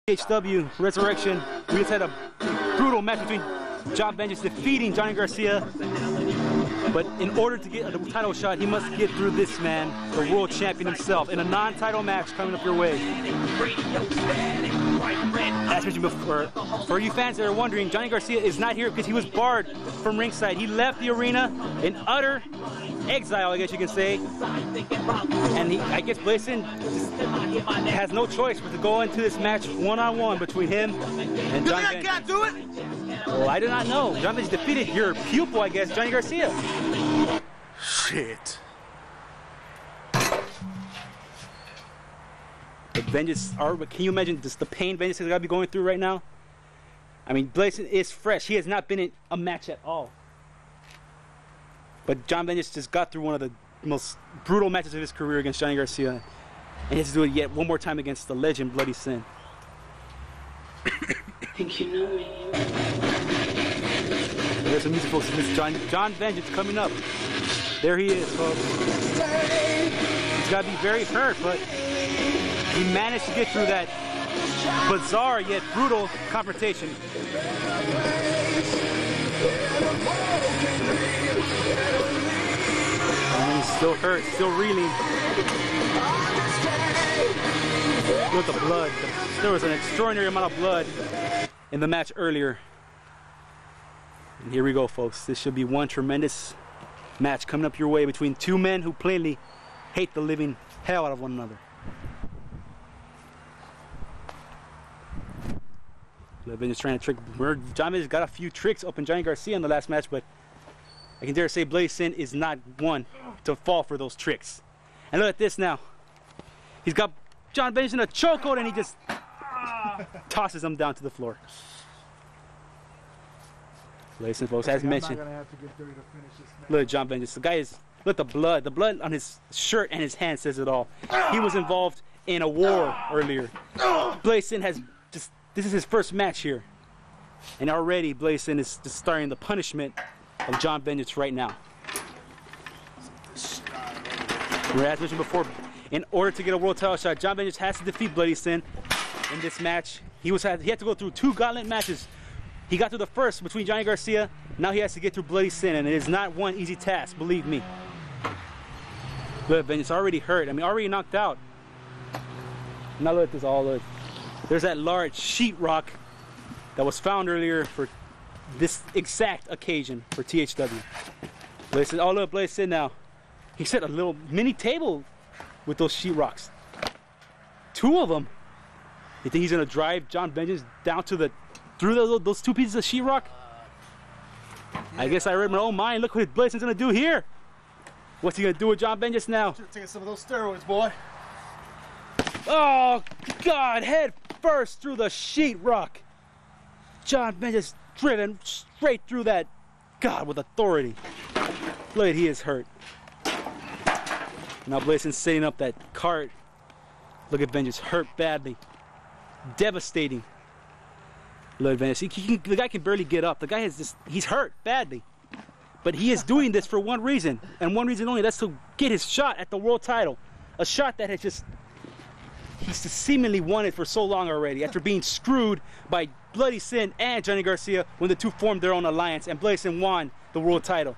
THW Resurrection. We just had a brutal match between Jon Vengeance defeating Johnny Garcia. But in order to get a title shot, he must get through this man, the world champion himself, in a non-title match coming up your way. As mentioned before, for you fans that are wondering, Johnny Garcia is not here because he was barred from ringside. He left the arena in utter exile, I guess you can say. And I guess Blazin has no choice but to go into this match one-on-one between him and Jon Vengeance. Can't do it? Well, I do not know. Jon Vengeance defeated your pupil, I guess, Johnny Garcia. Shit. The Vengeance, can you imagine just the pain Vengeance has got to be going through right now? I mean, Blazin is fresh. He has not been in a match at all. But Jon Vengeance just got through one of the most brutal matches of his career against Johnny Garcia. And he has to do it yet one more time against the legend, Bloody Sin. I think you know me. There's some music, folks. This is Jon Vengeance coming up. There he is, folks. He's got to be very hurt, but he managed to get through that bizarre yet brutal confrontation. And he's still hurt, still reeling. Look at the blood. There was an extraordinary amount of blood in the match earlier. And here we go, folks. This should be one tremendous match coming up your way between two men who plainly hate the living hell out of one another. Vengeance trying to trick. Jon Vengeance got a few tricks up in Johnny Garcia in the last match, but I can dare say Bloody Sin is not one to fall for those tricks. And look at this now. He's got Jon Vengeance in a chokehold and he just tosses him down to the floor. Bloody Sin, folks, as mentioned. Look at Jon Vengeance. The guy is, look at the blood. The blood on his shirt and his hand says it all. He was involved in a war earlier. Bloody Sin has just, this is his first match here. And already Bloody Sin is just starting the punishment of Jon Vengeance right now. As mentioned before, in order to get a world title shot, Jon Vengeance has to defeat Bloody Sin in this match. He had to go through 2 Gaunlet matches. He got through the first between Johnny Garcia. Now he has to get through Bloody Sin, and it is not one easy task, believe me. But Vengeance already hurt. I mean, already knocked out. Now look at this all. Look. There's that large sheetrock that was found earlier for this exact occasion for THW. Bloody Sin, oh look, Bloody Sin now. He set a little mini table with those sheetrocks. 2 of them. You think he's gonna drive Jon Vengeance down to the through those 2 pieces of sheetrock? I guess I read my own mind. Look what Bloody Sin's gonna do here. What's he gonna do with Jon Vengeance now? Should have taken some of those steroids, boy. Oh God! Head first through the sheetrock. Jon Vengeance driven straight through that. God, with authority. Look, he is hurt. Now Bloody Sin's setting up that cart. Look at Vengeance hurt badly. Devastating. Look at Vengeance. The guy can barely get up. The guy has just, he's hurt badly. But he is doing this for one reason, and one reason only. That's to get his shot at the world title. A shot that has just, he's just seemingly wanted for so long already, after being screwed by Bloody Sin and Johnny Garcia when the 2 formed their own alliance, and Bloody Sin won the world title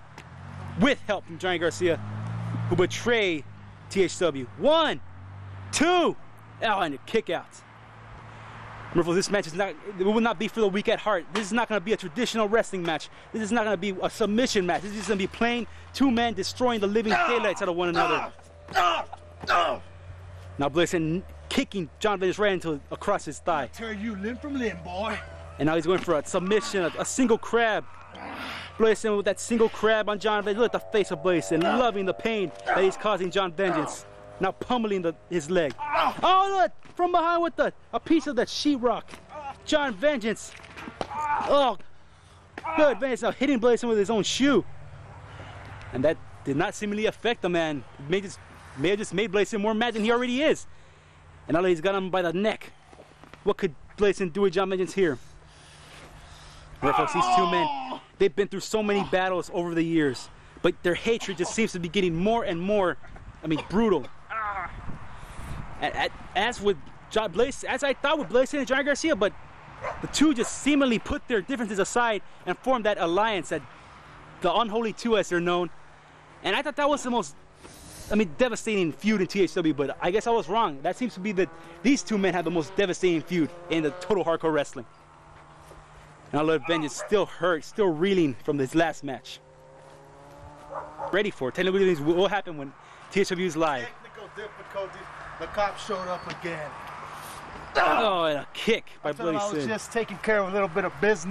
with help from Johnny Garcia, who betrayed THW. 1, 2, oh, and a kick out. Remember, this match is not, it will not be for the weak at heart. This is not going to be a traditional wrestling match. This is not going to be a submission match. This is going to be plain 2 men destroying the living daylights out of one another. Now Bloody Sin kicking Jon Vengeance right into across his thigh. Tear you limb from limb, boy. And now he's going for a submission, a single crab. Bloody Sin with that single crab on Jon Vengeance. Look at the face of Bloody Sin, loving the pain that he's causing Jon Vengeance. Now pummeling his leg. Oh, look! From behind with a piece of that sheetrock. Jon Vengeance. Oh, good. Vengeance now hitting Bloody Sin with his own shoe. And that did not seemingly affect the man. It may have just made Bloody Sin more mad than he already is. And now that he's got him by the neck, what could Bloody Sin do with Jon Vengeance here? Right, folks, these 2 men, they've been through so many battles over the years, but their hatred just seems to be getting more and more, brutal. As with Blaze, as I thought with Blaze and Johnny Garcia, but the two just seemingly put their differences aside and formed that alliance, that the Unholy Two as they're known. And I thought that was the most, devastating feud in THW, but I guess I was wrong. That seems to be that these two men have the most devastating feud in the total hardcore wrestling. And I love Vengeance still hurt, still reeling from this last match. Ready for it. Tell me what will happen when THW is live. Technical difficulties. The cops showed up again. Oh, and a kick by I Bloody was Sid. just taking care of a little bit of business.